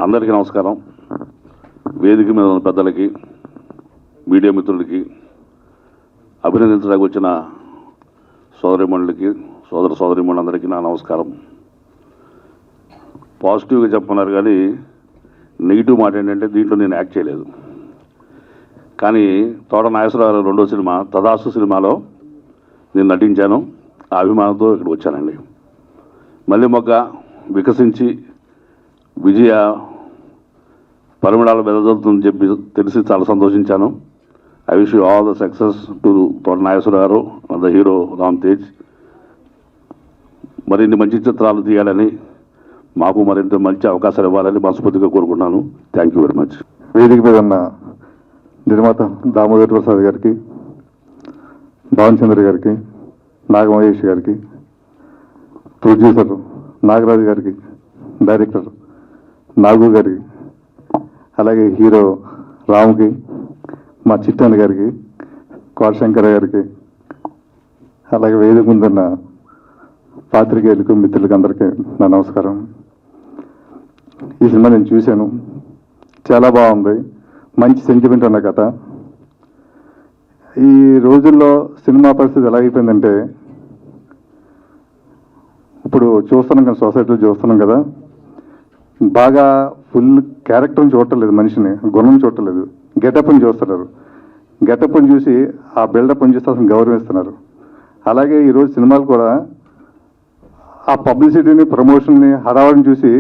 అందరికీ నమస్కారం. వేదిక మీద ఉన్న పెద్దలకి, మీడియా మిత్రులకి, అభినందించడానికి వచ్చిన సోదరిమణులకి, సోదరిమణులందరికీ నా నమస్కారం. పాజిటివ్గా చెప్పన్నారు కానీ నెగిటివ్ మాట ఏంటంటే దీంట్లో నేను యాక్ట్ చేయలేదు. కానీ తోట నాగేశ్వరరావు రెండో సినిమా తదాసు సినిమాలో నేను నటించాను. ఆ అభిమానంతో ఇక్కడికి వచ్చానండి. మళ్ళీ మొగ్గ వికసించి విజయ పరిమళాలు వెదజల్లుతుందని చెప్పి తెలిసి చాలా సంతోషించాను. I wish you all the success to తోట నాగేశ్వర గారు, ద హీరో రామ్ తేజ్. మరిన్ని మంచి చిత్రాలు తీయాలని, మాకు మరింత మంచి అవకాశాలు ఇవ్వాలని మనస్ఫూర్తిగా కోరుకుంటున్నాను. Thank you very much. వేదిక మీద ఉన్న నిర్మాత దామోదర్ ప్రసాద్ గారికి, భావన్ చంద్ర గారికి, నాగమహేష్ గారికి, ప్రొడ్యూసర్ నాగరాజు గారికి, డైరెక్టర్ నాగు గారికి, అలాగే హీరో రామ్కి, మా చిట్టన్న గారికి, కోటశంకర గారికి, అలాగే వేదిక ముందున్న పాత్రికేయులకు, మిత్రులకు అందరికీ నా నమస్కారం. ఈ సినిమా నేను చూశాను, చాలా బాగుంది. మంచి సెంటిమెంట్ ఉన్న కథ. ఈ రోజుల్లో సినిమా పరిస్థితి ఎలా అయిపోయిందంటే, ఇప్పుడు చూస్తున్నాం కదా, సొసైటీలో చూస్తున్నాం కదా, బాగా ఫుల్ క్యారెక్టర్ని చూడటలేదు, మనిషిని గుణం చూడటలేదు, గెటప్ని చూస్తున్నారు. గెటప్ని చూసి ఆ బిల్డప్ని చూసి అసలు గౌరవిస్తున్నారు. అలాగే ఈరోజు సినిమాలు కూడా ఆ పబ్లిసిటీని, ప్రమోషన్ని, హడావడిని చూసి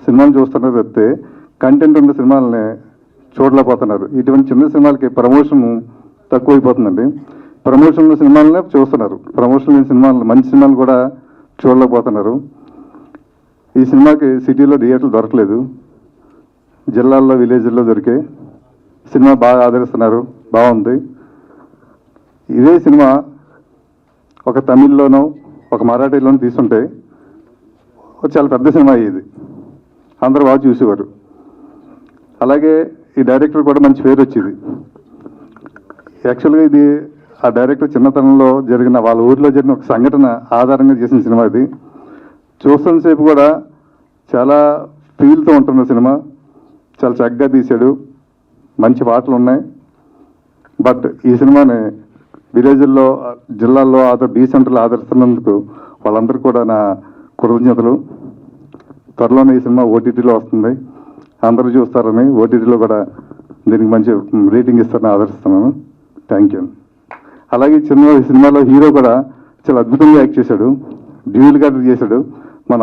సినిమాలు చూస్తున్నారు తప్పితే కంటెంట్ ఉన్న సినిమాలని చూడలేకపోతున్నారు. ఇటువంటి చిన్న సినిమాలకి ప్రమోషన్ తక్కువైపోతుందండి. ప్రమోషన్ ఉన్న సినిమాలనే చూస్తున్నారు, ప్రమోషన్ లేని సినిమాలు, మంచి సినిమాలు కూడా చూడలేకపోతున్నారు. ఈ సినిమాకి సిటీలో థియేటర్లు దొరకలేదు, జిల్లాల్లో, విలేజ్ల్లో దొరికే. సినిమా బాగా ఆదరిస్తున్నారు, బాగుంది. ఇదే సినిమా ఒక తమిళ్లోనో ఒక మరాఠీలోనో తీసుంటే చాలా పెద్ద సినిమా అయ్యేది, అందరూ బాగా చూసేవారు. అలాగే ఈ డైరెక్టర్ కూడా మంచి పేరు వచ్చేది. యాక్చువల్గా ఇది ఆ డైరెక్టర్ చిన్నతనంలో జరిగిన, వాళ్ళ ఊరిలో జరిగిన ఒక సంఘటన ఆధారంగా చేసిన సినిమా ఇది. చూస్తున్న సేపు కూడా చాలా ఫీల్తో ఉంటున్న సినిమా, చాలా చక్కగా తీశాడు, మంచి పాటలు ఉన్నాయి. బట్ ఈ సినిమాని విలేజ్ల్లో, జిల్లాల్లో, డీసెంటర్లో ఆదరిస్తున్నందుకు వాళ్ళందరూ కూడా నా కృతజ్ఞతలు. త్వరలోనే ఈ సినిమా ఓటీటీలో వస్తుంది, అందరూ చూస్తారని, ఓటీటీలో కూడా దీనికి మంచి రేటింగ్ ఇస్తారని ఆదరిస్తున్నాను. Thank you. అలాగే ఈ సినిమాలో హీరో కూడా చాలా అద్భుతంగా యాక్ట్ చేశాడు, డ్యూయల్ క్యారెక్టర్ చేశాడు. మన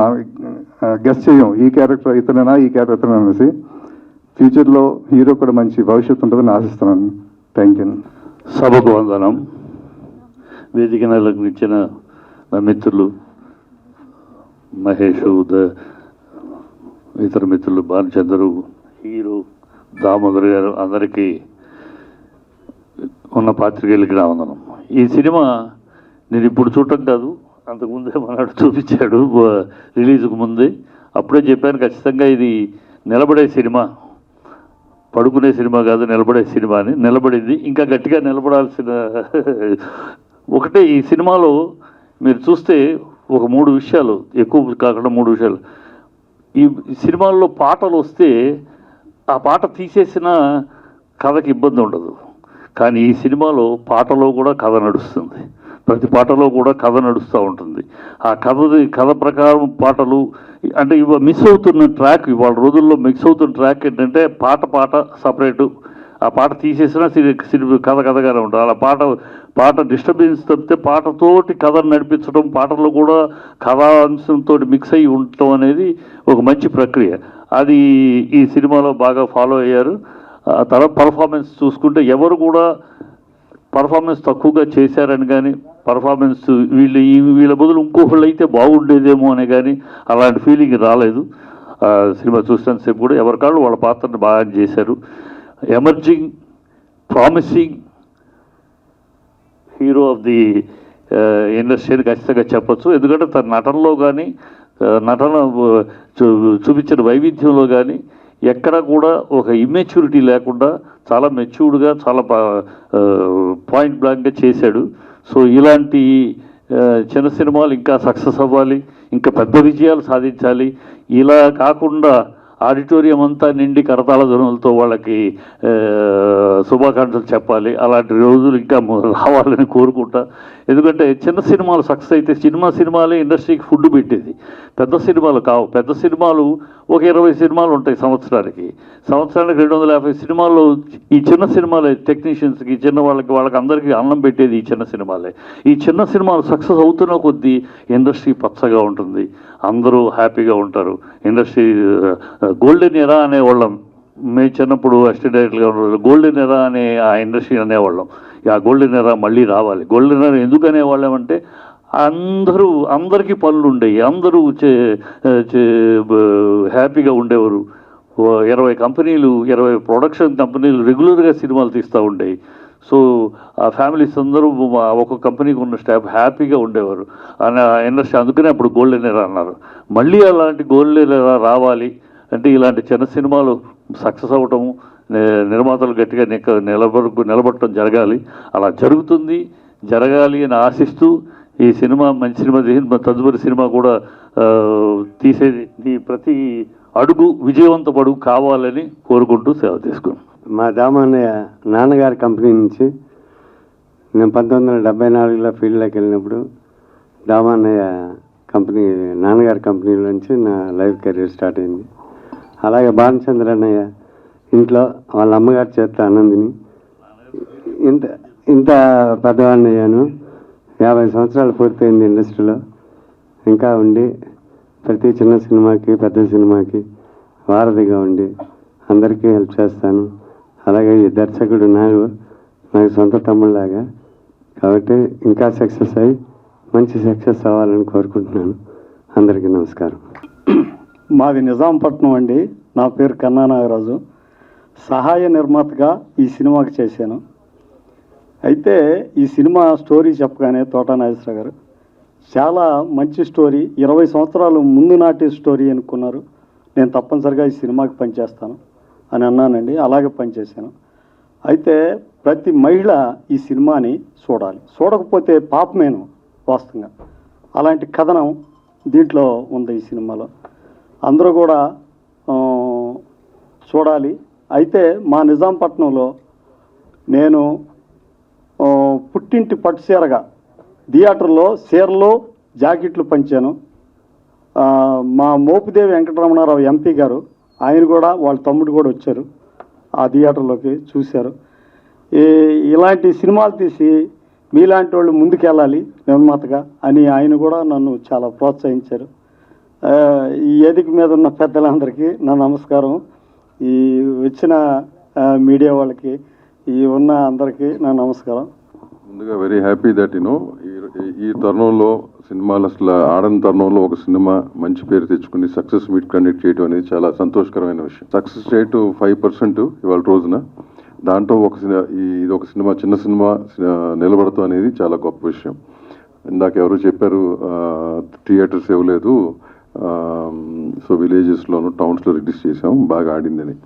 గెస్ట్ చేయం ఈ క్యారెక్టర్ ఇతనేనా, ఈ క్యారెక్టర్ ఇతనే అనేసి. ఫ్యూచర్లో హీరో కూడా మంచి భవిష్యత్తు ఉంటుందని ఆశిస్తున్నాను. Thank you. సభకు వందనం. వేదిక నెలకు ఇచ్చిన నా మిత్రులు మహేష్, ఇతర మిత్రులు భానుచంద్రు, హీరో దామోదర్ గారు, అందరికీ ఉన్న పాత్రికేయులకి నా వందనం. ఈ సినిమా నేను ఇప్పుడు చూడటం కాదు, అంతకుముందే మనడు చూపించాడు రిలీజ్కు ముందే. అప్పుడే చెప్పాను, ఖచ్చితంగా ఇది నిలబడే సినిమా, పడుకునే సినిమా కాదు, నిలబడే సినిమా అని. నిలబడింది, ఇంకా గట్టిగా నిలబడాల్సిన ఒకటే. ఈ సినిమాలో మీరు చూస్తే ఒక 3 విషయాలు, ఎక్కువ కాకుండా 3 విషయాలు. ఈ సినిమాల్లో పాటలు వస్తే ఆ పాట తీసేసిన కథకి ఇబ్బంది ఉండదు. కానీ ఈ సినిమాలో పాటలో కూడా కథ నడుస్తుంది, ప్రతి పాటలో కూడా కథ నడుస్తూ ఉంటుంది. ఆ కథ ప్రకారం పాటలు అంటే మిస్ అవుతున్న ట్రాక్, ఇవాళ రోజుల్లో మిస్ అవుతున్న ట్రాక్ ఏంటంటే పాట సపరేటు, ఆ పాట తీసేసినా కథగానే ఉంటుంది. అలా పాట డిస్టర్బెన్స్ తప్పితే పాటతోటి కథను నడిపించడం, పాటల్లో కూడా కథాంశంతో మిక్స్ అయ్యి ఉండటం అనేది ఒక మంచి ప్రక్రియ. అది ఈ సినిమాలో బాగా ఫాలో అయ్యారు. తర్వాత పర్ఫార్మెన్స్ చూసుకుంటే ఎవరు కూడా పర్ఫార్మెన్స్ తక్కువగా చేశారని కానీ, పర్ఫార్మెన్స్ వీళ్ళ బదులు ఇంకొకళ్ళు అయితే బాగుండేదేమో అని కానీ అలాంటి ఫీలింగ్ రాలేదు. సినిమా చూసినంతసేపు కూడా ఎవరికాళ్ళు వాళ్ళ పాత్రను బాగా చేశారు. Emerging, promising hero of the industry ఖచ్చితంగా చెప్పచ్చు. ఎందుకంటే తన నటనలో కానీ, నటన చూపించిన వైవిధ్యంలో కానీ ఎక్కడ కూడా ఒక ఇమ్మెచ్యూరిటీ లేకుండా చాలా మెచ్యూర్డ్గా, చాలా పాయింట్ బ్లాంక్గా చేశాడు. సో ఇలాంటి చిన్న సినిమాలు ఇంకా సక్సెస్ అవ్వాలి, ఇంకా పెద్ద విజయాలు సాధించాలి. ఇలా కాకుండా ఆడిటోరియం అంతా నిండి కరతాళ ధ్వనులతో వాళ్ళకి శుభాకాంక్షలు చెప్పాలి. అలాంటి రోజులు ఇంకా రావాలని కోరుకుంటా. ఎందుకంటే చిన్న సినిమాలు సక్సెస్ అయితే సినిమాలే ఇండస్ట్రీకి ఫుడ్ పెట్టేది. పెద్ద సినిమాలు కావు. పెద్ద సినిమాలు ఒక 20 సినిమాలు ఉంటాయి సంవత్సరానికి 250 సినిమాల్లో ఈ చిన్న సినిమాలే టెక్నీషియన్స్కి చిన్న వాళ్ళకి అందరికీ అన్నం పెట్టేది ఈ చిన్న సినిమాలే. ఈ చిన్న సినిమాలు సక్సెస్ అవుతున్న కొద్దీ ఇండస్ట్రీ పచ్చగా ఉంటుంది, అందరూ హ్యాపీగా ఉంటారు. ఇండస్ట్రీ గోల్డెన్ ఎరా అనేవాళ్ళం మేము చిన్నప్పుడు అసిస్టెంట్ డైరెక్టర్గా ఉన్న గోల్డెన్ ఎరా అనే ఆ ఇండస్ట్రీ అనేవాళ్ళం. ఆ గోల్డెన్ ఎరా మళ్ళీ రావాలి. గోల్డెన్ ఎరా ఎందుకు అనేవాళ్ళం అంటే అందరికీ పనులు ఉండేవి, అందరూ హ్యాపీగా ఉండేవారు. 20 కంపెనీలు 20 ప్రొడక్షన్ కంపెనీలు రెగ్యులర్గా సినిమాలు తీస్తూ ఉండేవి. సో ఆ ఫ్యామిలీస్ అందరూ ఒక కంపెనీకి ఉన్న స్టాఫ్ హ్యాపీగా ఉండేవారు అని ఇండస్ట్రీ. అందుకనే అప్పుడు గోల్డెన్ ఎరా అన్నారు. మళ్ళీ అలాంటి గోల్డెన్ ఎరా రావాలి అంటే ఇలాంటి చిన్న సినిమాలు సక్సెస్ అవ్వటము, నిర్మాతలు గట్టిగా నిలబడటం జరగాలి. అలా జరుగుతుంది, జరగాలి అని ఆశిస్తూ ఈ సినిమా మంచి సినిమా తదుపరి సినిమా కూడా తీసేది ప్రతి అడుగు విజయవంతపడు కావాలని కోరుకుంటూ సేవ తీసుకున్నాను. మా దామన్నయ్య నాన్నగారి కంపెనీ నుంచి నేను 1974లో ఫీల్డ్లోకి వెళ్ళినప్పుడు దామన్నయ్య కంపెనీ నాన్నగారి కంపెనీలో నుంచి నా లైఫ్ కెరీర్ స్టార్ట్ అయింది. అలాగే భానుచంద్ర అన్నయ్య ఇంట్లో వాళ్ళ అమ్మగారి చేత అన్నందిని ఇంత పెద్దవాడిని అయ్యాను. 50 సంవత్సరాలు పూర్తయింది ఇండస్ట్రీలో. ఇంకా ఉండి ప్రతి చిన్న సినిమాకి పెద్ద సినిమాకి వారధిగా ఉండి అందరికీ హెల్ప్ చేస్తాను. అలాగే ఈ దర్శకుడు నాకు సొంత తమ్ముళ్ళలాగా. కాబట్టి ఇంకా సక్సెస్ అయ్యి మంచి సక్సెస్ అవ్వాలని కోరుకుంటున్నాను. అందరికీ నమస్కారం. మాది నిజాంపట్నం అండి. నా పేరు కన్నా నాగరాజు. సహాయ నిర్మాతగా ఈ సినిమాకి చేశాను. అయితే ఈ సినిమా స్టోరీ చెప్పగానే తోట నాగేశ్వర గారు చాలా మంచి స్టోరీ, 20 సంవత్సరాలు ముందు నాటి స్టోరీ అనుకున్నారు. నేను తప్పనిసరిగా ఈ సినిమాకి పనిచేస్తాను అని అన్నానండి. అలాగే పనిచేశాను. అయితే ప్రతి మహిళ ఈ సినిమాని చూడాలి, చూడకపోతే పాపమేను వాస్తవంగా. అలాంటి కథనం దీంట్లో ఉంది ఈ సినిమాలో. అందరూ కూడా చూడాలి. అయితే మా నిజాంపట్నంలో నేను పుట్టింటి పట్టుసీరగా థియేటర్లో చీరలు జాకెట్లు పంచాను. మా మోపిదేవి వెంకటరమణారావు ఎంపీ గారు ఆయన కూడా వాళ్ళ తమ్ముడు కూడా వచ్చారు ఆ థియేటర్లోకి, చూశారు. ఇలాంటి సినిమాలు తీసి మీలాంటి వాళ్ళు ముందుకెళ్ళాలి నిర్మాతగా అని ఆయన కూడా నన్ను చాలా ప్రోత్సహించారు. ఈ వేదిక మీద ఉన్న పెద్దలందరికీ నా నమస్కారం. ఈ వచ్చిన మీడియా వాళ్ళకి, ఈ ఉన్న అందరికీ నా నమస్కారం. ముందుగా వెరీ హ్యాపీ దట్ ఈ తరుణంలో సినిమాలు అసలు ఆడని తరుణంలో ఒక సినిమా మంచి పేరు తెచ్చుకుని సక్సెస్ మీట్ కండక్ట్ చేయడం అనేది చాలా సంతోషకరమైన విషయం. సక్సెస్ రేటు 5% ఇవాళ రోజున. దాంట్లో ఇది ఒక సినిమా, చిన్న సినిమా నిలబడతాం అనేది చాలా గొప్ప విషయం. ఇందాక ఎవరు చెప్పారు థియేటర్స్ ఇవ్వలేదు, సో విలేజెస్లోను టౌన్స్లో రిలీజ్ చేసాం, బాగా ఆడిందని.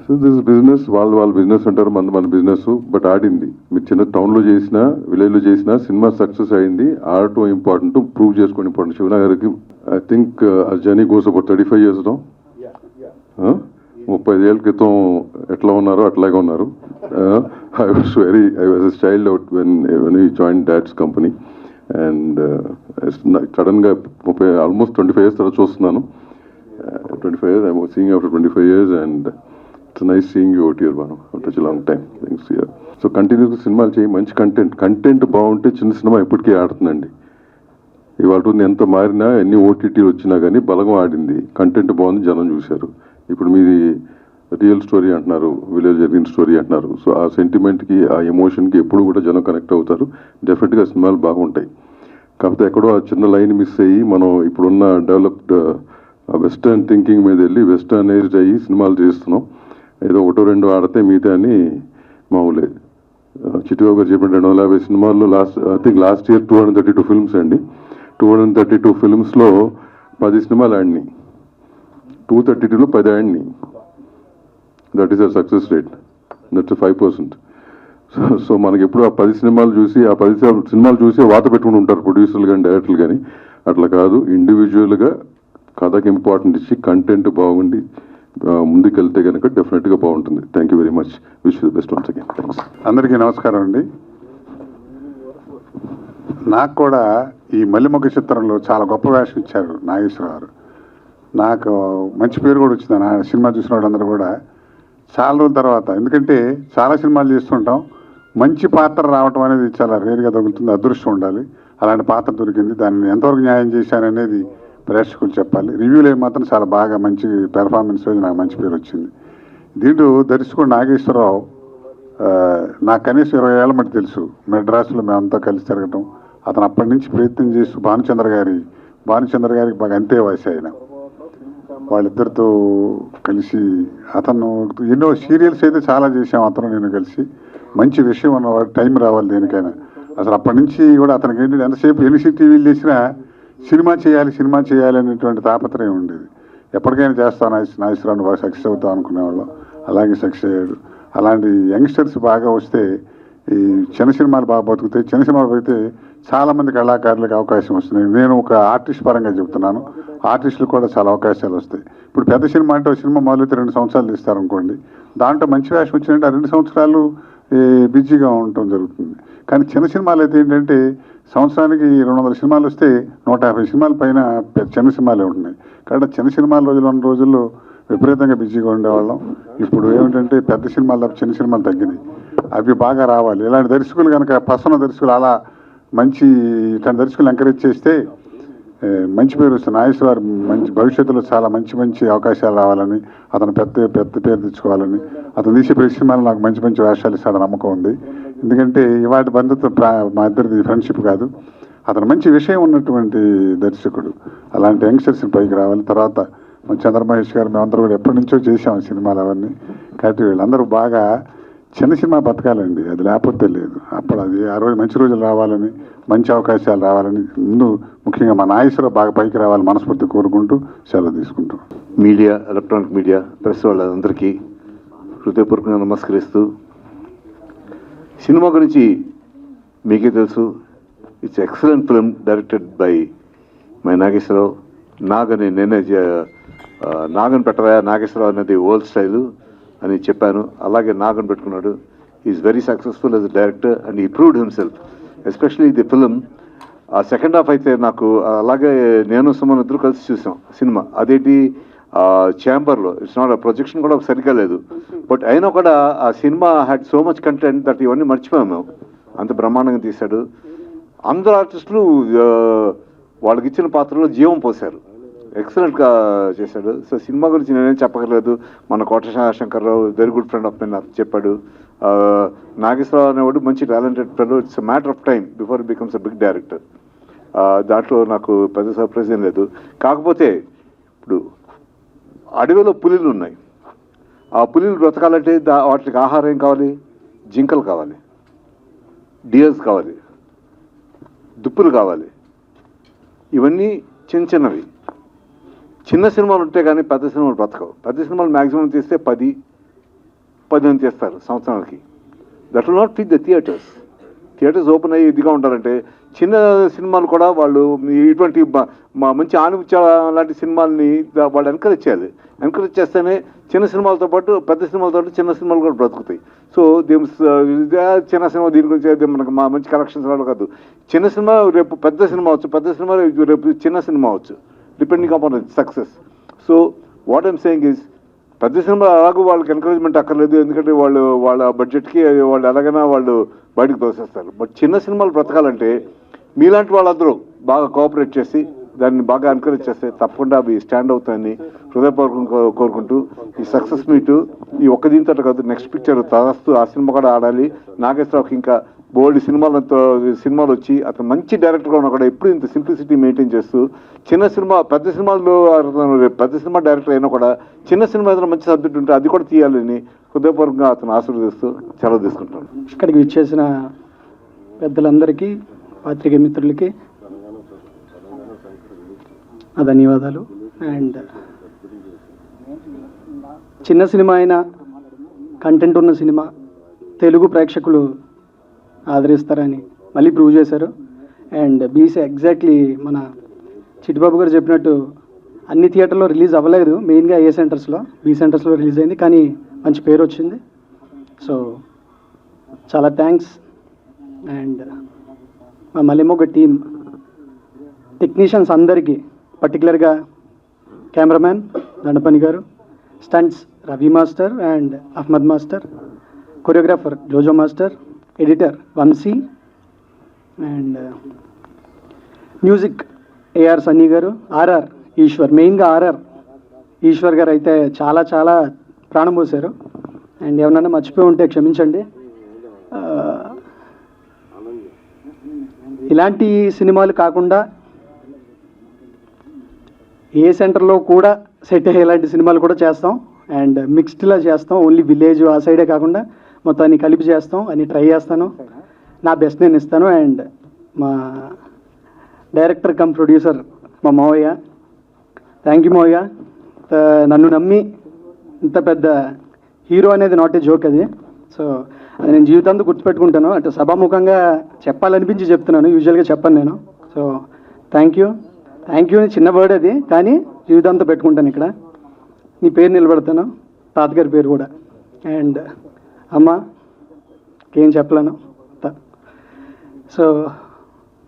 సో దిస్ బిజినెస్, వాళ్ళ బిజినెస్ అంటారు, మన బిజినెస్. బట్ ఆడింది. మీరు చిన్న టౌన్లో చేసినా విలేజ్లో చేసినా సినిమా సక్సెస్ అయింది. ఆడటం ఇంపార్టెంట్, ప్రూవ్ చేసుకోవడం ఇంపార్టెంట్. శివనా గారికి ఐ థింక్ ఆ జర్నీ గోస్ అబౌట్ 35 years. 35 ఏళ్ళ క్రితం ఎట్లా ఉన్నారో అట్లాగే ఉన్నారు. I was a child out when you join dad's company. And సడన్గా ఆల్మోస్ట్ 25 years తర్వాత చూస్తున్నాను. 25 years, I'm seeing after 25 years, and it's nice seeing you out here, Banu, after such a long time. Thanks, yeah. So కంటిన్యూస్గా సినిమాలు చేయి, మంచి content బాగుంటే చిన్న cinema ఎప్పటికీ ఆడుతుందండి. ఇవాళ ఎంత మారినా, ఎన్ని ఓటీటీలు వచ్చినా కానీ బలంగా ఆడింది. కంటెంట్ బాగుంది, జనం చూశారు. ఇప్పుడు మీది రియల్ స్టోరీ అంటున్నారు, విలేజ్ జరిగిన స్టోరీ అంటున్నారు. సో ఆ సెంటిమెంట్కి, ఆ ఎమోషన్కి ఎప్పుడు కూడా జనం కనెక్ట్ అవుతారు. డెఫినెట్గా సినిమాలు బాగుంటాయి. కాకపోతే ఎక్కడో ఆ చిన్న లైన్ మిస్ అయ్యి మనం ఇప్పుడున్న డెవలప్డ్ వెస్టర్న్ థింకింగ్ మీద వెళ్ళి వెస్టర్నైజ్డ్ అయ్యి సినిమాలు చేస్తున్నాం. ఏదో 1-2 ఆడితే మిగతా అని మామూలే. చిట్టిబాబు గారు చెప్పిన 250 సినిమాల్లో లాస్ట్ ఇయర్ 232 ఫిల్మ్స్ అండి. 232 ఫిల్మ్స్లో 10 సినిమాలు ఆడినాయి. 232లో 10 ఆడినాయి. That is a success rate. That's 5%. So మనకి ఎప్పుడు ఆ 10 సినిమాలు చూసి, ఆ 10 సినిమాలు చూసి వాత పెట్టుకుని ఉంటారు ప్రొడ్యూసర్లు కానీ డైరెక్టర్లు కానీ. అట్లా కాదు, ఇండివిజువల్గా కథకి ఇంపార్టెంట్ ఇచ్చి కంటెంట్ బాగుండి ముందుకెళ్తే కనుక డెఫినెట్గా బాగుంటుంది. Thank you very much. Wish you the best once again. Thanks. అందరికీ నమస్కారం అండి. నాకు కూడా ఈ మల్లిమొగ్గ చిత్రంలో చాలా గొప్ప వేషం ఇచ్చారు నాగేశ్వరరావు గారు. నాకు మంచి పేరు కూడా వచ్చింది నా సినిమా చూసిన వాళ్ళందరూ కూడా చాలా రోజుల తర్వాత. ఎందుకంటే చాలా సినిమాలు చేస్తుంటాం, మంచి పాత్ర రావటం అనేది చాలా రేరుగా తగులుతుంది, అదృష్టం ఉండాలి. అలాంటి పాత్ర దొరికింది. దాన్ని ఎంతవరకు న్యాయం చేశాననేది ప్రేక్షకులు చెప్పాలి. రివ్యూలో మాత్రం చాలా బాగా మంచి పెర్ఫార్మెన్స్ నాకు మంచి పేరు వచ్చింది. దీంట్లో దర్శకుడు నాగేశ్వరరావు నాకు కనీసం 20 ఏళ్ళ మట్టి తెలుసు. మెడ్రాస్లో మేమంతా కలిసి తిరగటం, అతను అప్పటి నుంచి ప్రయత్నం చేస్తూ భానుచంద్ర గారికి బాగా అంతే వయసు ఆయన. వాళ్ళిద్దరితో కలిసి అతను ఎన్నో సీరియల్స్ అయితే చాలా చేసాం అతను నేను కలిసి. మంచి విషయం ఉన్నవాడు, టైం రావాలి దేనికైనా. అసలు అప్పటి నుంచి కూడా అతనికి ఏంటంటే ఎంతసేపు ఎన్సీటీవీలు చేసినా సినిమా చేయాలి అనేటువంటి తాపత్రయం ఉండేది. ఎప్పటికైనా చేస్తాను నాగేశ్వరరావు బాగా సక్సెస్ అవుతాం అనుకునేవాళ్ళం. అలాగే సక్సెస్ అయ్యాడు. అలాంటి యంగ్స్టర్స్ బాగా వస్తే ఈ చిన్న సినిమాలు బాగా బతుకుతాయి. చిన్న సినిమాలు అయితే చాలామంది కళాకారులకు అవకాశం వస్తున్నాయి. నేను ఒక ఆర్టిస్ట్ పరంగా చెప్తున్నాను, ఆర్టిస్టులకు కూడా చాలా అవకాశాలు వస్తాయి. ఇప్పుడు పెద్ద సినిమా అంటే ఒక సినిమా మొదలైతే 2 సంవత్సరాలు తీస్తారనుకోండి, దాంట్లో మంచి వేషం వచ్చినట్టు 2 సంవత్సరాలు బిజీగా ఉండటం జరుగుతుంది. కానీ చిన్న సినిమాలు అయితే ఏంటంటే సంవత్సరానికి 200 సినిమాలు వస్తే 150 సినిమాల పైన చిన్న సినిమాలే ఉంటున్నాయి. కాబట్టి చిన్న సినిమాల ఉన్న రోజుల్లో విపరీతంగా బిజీగా ఉండేవాళ్ళం. ఇప్పుడు ఏమిటంటే పెద్ద సినిమాలు తప్ప చిన్న సినిమాలు తగ్గినాయి. అవి బాగా రావాలి. ఇలాంటి దర్శకులు కనుక పర్సనల్ దర్శకులు అలా ఇట్లాంటి దర్శకులు ఎంకరేజ్ చేస్తే మంచి పేరు వస్తుంది. నాగేశ్వర మంచి భవిష్యత్తులో చాలా మంచి అవకాశాలు రావాలని, అతను పెద్ద పేరు తెచ్చుకోవాలని, అతను తీసే ప్రతి సినిమాలో నాకు మంచి వేషాలు ఇస్తాడని నమ్మకం ఉంది. ఎందుకంటే ఇవాటి బంధుత్వం మా ఇద్దరిది ఫ్రెండ్షిప్ కాదు, అతను మంచి విషయం ఉన్నటువంటి దర్శకుడు. అలాంటి యంగ్స్టర్స్ పైకి రావాలి. తర్వాత చంద్రమహేష్ గారు మేమందరూ కూడా ఎప్పటి నుంచో చేసాం సినిమాలు అవన్నీ. కాబట్టి వీళ్ళందరూ బాగా చిన్న సినిమా బతకాలండి, అది లేకపోతే లేదు. అప్పుడు అది ఆ రోజు మంచి రోజులు రావాలని, మంచి అవకాశాలు రావాలని, ముందు ముఖ్యంగా మా నాగేశ్వరరావు బాగా పైకి రావాలని మనస్ఫూర్తి కోరుకుంటూ సెలవు తీసుకుంటాం. మీడియా, ఎలక్ట్రానిక్ మీడియా, ప్రెస్ వాళ్ళందరికీ హృదయపూర్వకంగా నమస్కరిస్తూ, సినిమా గురించి మీకే తెలుసు, it's excellent film directed by my Nageswararao. నాగన్ పెట్టరా నాగేశ్వరరావు అనేది ఓల్డ్ స్టైలు అని చెప్పాను. అలాగే నాగన్ పెట్టుకున్నాడు. Is very successful as a director and he proved himself, especially the film. ఆ సెకండ్ హాఫ్ అయితే నాకు అలాగే నేను సుమన్ ఇద్దరు కలిసి చూసాం సినిమా. అదేంటి ఛాంబర్లో, ఇట్స్ నాట్ ప్రొజెక్షన్ కూడా సరిగ్గా లేదు. బట్ అయినా కూడా ఆ cinema had so much content that ఇవన్నీ మర్చిపోయాము మేము. అంత బ్రహ్మాండంగా తీశాడు. అందరు ఆర్టిస్టులు వాళ్ళకి ఇచ్చిన పాత్రలో జీవం పోశారు. ఎక్సలెంట్గా చేశాడు. సో సినిమా గురించి నేనేం చెప్పగలేదు. మన Kota Shankarrao very good friend of mine చెప్పాడు. నాగేశ్వరరావు అనేవాడు మంచి talented fellow. It's matter of time before it becomes a big director. దాంట్లో నాకు పెద్ద సర్ప్రైజ్ ఏం లేదు. కాకపోతే ఇప్పుడు అడవిలో పులిలు ఉన్నాయి. ఆ పులిలు బ్రతకాలంటే వాటికి ఆహారం ఏం కావాలి? జింకలు కావాలి, డియర్స్ కావాలి, దుప్పులు కావాలి. ఇవన్నీ చిన్నవి. చిన్న సినిమాలు ఉంటే కానీ పెద్ద సినిమాలు బ్రతకవు. పెద్ద సినిమాలు మ్యాక్సిమం తీస్తే 10 తీస్తారు సంవత్సరానికి. That will not fit the theatres open అయ్యి ఇదిగా ఉంటారంటే చిన్న సినిమాలు కూడా వాళ్ళు ఇటువంటి మంచి ఆనిముత్య లాంటి సినిమాలని వాళ్ళు ఎంకరేజ్ చేయాలి. ఎంకరేజ్ చేస్తేనే చిన్న సినిమాలతో పాటు పెద్ద సినిమాలతో పాటు చిన్న సినిమాలు కూడా బ్రతుకుతాయి. సో చిన్న సినిమా దీని గురించి మనకు మంచి కలెక్షన్స్ రావడం కాదు. చిన్న సినిమా రేపు పెద్ద సినిమా అవచ్చు, పెద్ద సినిమా రేపు చిన్న సినిమా అవచ్చు, depending upon success. So what I'm saying is, పెద్ద సినిమా అలాగూ వాళ్ళకి ఎంకరేజ్మెంట్ అక్కర్లేదు. ఎందుకంటే వాళ్ళ బడ్జెట్కి వాళ్ళు ఎలాగైనా వాళ్ళు బయటకు తోసేస్తారు. బట్ చిన్న సినిమాలు బ్రతకాలంటే మీలాంటి వాళ్ళందరూ బాగా కోఆపరేట్ చేసి దాన్ని బాగా ఎంకరేజ్ చేస్తే తప్పకుండా అవి స్టాండ్ అవుతాయని హృదయపూర్వకంగా కోరుకుంటూ, ఈ సక్సెస్ మీట్ ఈ ఒక్క దీంతో కాదు, నెక్స్ట్ పిక్చర్ తరస్తూ ఆ సినిమా కూడా ఆడాలి. నాగేశ్వరరావుకి ఇంకా బోల్డ్ సినిమాలు వచ్చి అతను మంచి డైరెక్టర్గా ఉన్నా కూడా ఎప్పుడు ఇంత సింప్లిసిటీ మెయింటైన్ చేస్తూ పెద్ద సినిమాల్లో పెద్ద సినిమా డైరెక్టర్ అయినా కూడా చిన్న సినిమా ఏదైనా మంచి సబ్జెక్ట్ ఉంటే అది కూడా తీయాలని హృదయపూర్వకంగా అతను ఆశీర్వదిస్తూ సెలవు తీసుకుంటాను. ఇక్కడికి విచ్చేసిన పెద్దలందరికీ, పాత్రికేయ మిత్రులకి ధన్యవాదాలు. అండ్ చిన్న సినిమా అయినా కంటెంట్ ఉన్న సినిమా తెలుగు ప్రేక్షకులు ఆదరిస్తారని మళ్ళీ ప్రూవ్ చేశారు. అండ్ బీసీ ఎగ్జాక్ట్లీ మన చిట్టిబాబు గారు చెప్పినట్టు అన్ని థియేటర్లో రిలీజ్ అవ్వలేదు, మెయిన్గా ఏ సెంటర్స్లో, బి సెంటర్స్లో రిలీజ్ అయింది, కానీ మంచి పేరు వచ్చింది. సో చాలా థ్యాంక్స్. అండ్ మా మల్లెమొగ్గ టీం టెక్నీషియన్స్ అందరికీ, పర్టికులర్గా కెమెరామ్యాన్ దండపని గారు, stunts Ravi master and Ahmed master, choreographer Jojo master, editor Vamsi, and music AR Sunny గారు, ఆర్ఆర్ ఈశ్వర్, మెయిన్గా ఆర్ఆర్ ఈశ్వర్ గారు అయితే చాలా చాలా ప్రాణం పోసారు. అండ్ ఏమన్నా మర్చిపోయి ఉంటే క్షమించండి. ఇలాంటి సినిమాలు కాకుండా ఏ సెంటర్లో కూడా సెట్ అయ్యే ఇలాంటి సినిమాలు కూడా చేస్తాం. అండ్ మిక్స్డ్లా చేస్తాం, ఓన్లీ విలేజ్ ఆ సైడే కాకుండా మొత్తాన్ని కలిపి చేస్తాం అని ట్రై చేస్తాను. నా బెస్ట్ నేను ఇస్తాను. అండ్ మా డైరెక్టర్ కమ్ ప్రొడ్యూసర్ మా మావయ్య, థ్యాంక్ యూ మావయ్య. నన్ను నమ్మి ఇంత పెద్ద హీరో అనేది నాట్ ఏ జోక్ అది. సో అది నేను జీవితాంతో గుర్తుపెట్టుకుంటాను. అంటే సభాముఖంగా చెప్పాలనిపించి చెప్తున్నాను, యూజువల్గా చెప్పను నేను. సో థ్యాంక్ యూ అని చిన్న వర్డ్ అది, కానీ జీవితాంతో పెట్టుకుంటాను. ఇక్కడ నీ పేరు నిలబెడతాను, తాతగారి పేరు కూడా. అండ్ అమ్మ ఏం చెప్పలేను. So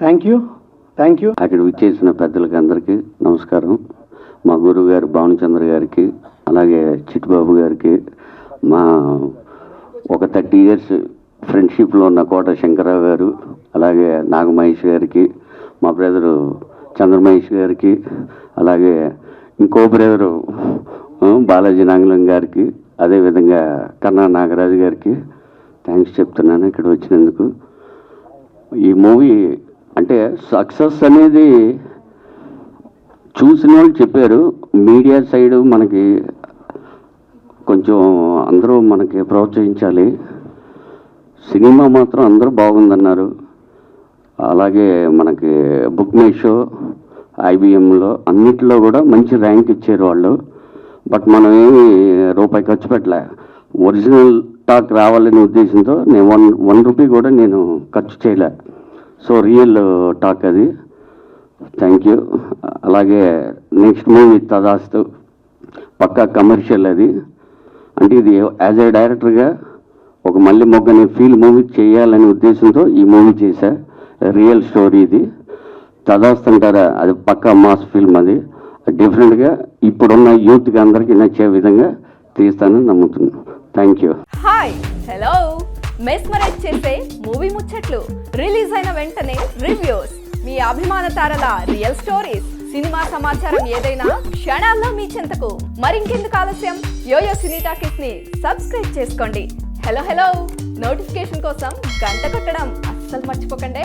thank you. అక్కడ విచ్చేసిన పెద్దలకి అందరికీ నమస్కారం. మా గురువు గారు భానుచంద్ర గారికి, అలాగే చిట్టుబాబు గారికి, మా ఒక 30 years ఫ్రెండ్షిప్లో ఉన్న కోట శంకరరావు గారు, అలాగే నాగమహేష్ గారికి, మా బ్రదరు చంద్రమహేష్ గారికి, అలాగే ఇంకో బ్రదరు బాలాజీ నాగలం గారికి, అదేవిధంగా కన్నా నాగరాజు గారికి థ్యాంక్స్ చెప్తున్నాను ఇక్కడ వచ్చినందుకు. ఈ మూవీ అంటే సక్సెస్ అనేది చూసిన వాళ్ళు చెప్పారు, మీడియా సైడ్ మనకి కొంచెం అందరూ మనకి ప్రోత్సహించాలి. సినిమా మాత్రం అందరూ బాగుందన్నారు. అలాగే మనకి బుక్ మై షో, ఐబిఎంలో అన్నిటిలో కూడా మంచి ర్యాంక్ ఇచ్చారు వాళ్ళు. బట్ మనం ఏమి రూపాయి ఖర్చు పెట్టలే. ఒరిజినల్ టాక్ రావాలనే ఉద్దేశంతో నేను వన్ రూపీ కూడా నేను ఖర్చు చేయలే. సో రియల్ టాక్ అది. Thank you. అలాగే నెక్స్ట్ మూవీ తదాస్తు పక్కా కమర్షియల్ అది. అంటే ఇది యాజ్ ఏ డైరెక్టర్గా ఒక మల్లె మొగ్గని ఫీల్ మూవీ చేయాలనే ఉద్దేశంతో ఈ మూవీ చేశా. రియల్ స్టోరీ ఇది. తదాస్తు అంటారా, అది పక్కా మాస్ ఫిల్మ్. అది డిఫరెంట్గా ఇప్పుడున్న యూత్కి అందరికీ నచ్చే విధంగా తీస్తానని నమ్ముతున్నాను. Thank you. Hi hello mesmerize చేసే మూవీ ముచ్చట్లు, రిలీజ్ అయిన వెంటనే రివ్యూస్, మీ అభిమాన తారల రియల్ స్టోరీస్, సినిమా సమాచారం ఏదైనా క్షణాల్లో మీ చెంతకు. మరింకెందుకు ఆలస్యం, యోయో సినీ టాకీస్ ని సబ్స్క్రైబ్ చేసుకోండి. హలో నోటిఫికేషన్ కోసం గంట కొట్టడం అస్సలు మర్చిపోకండి.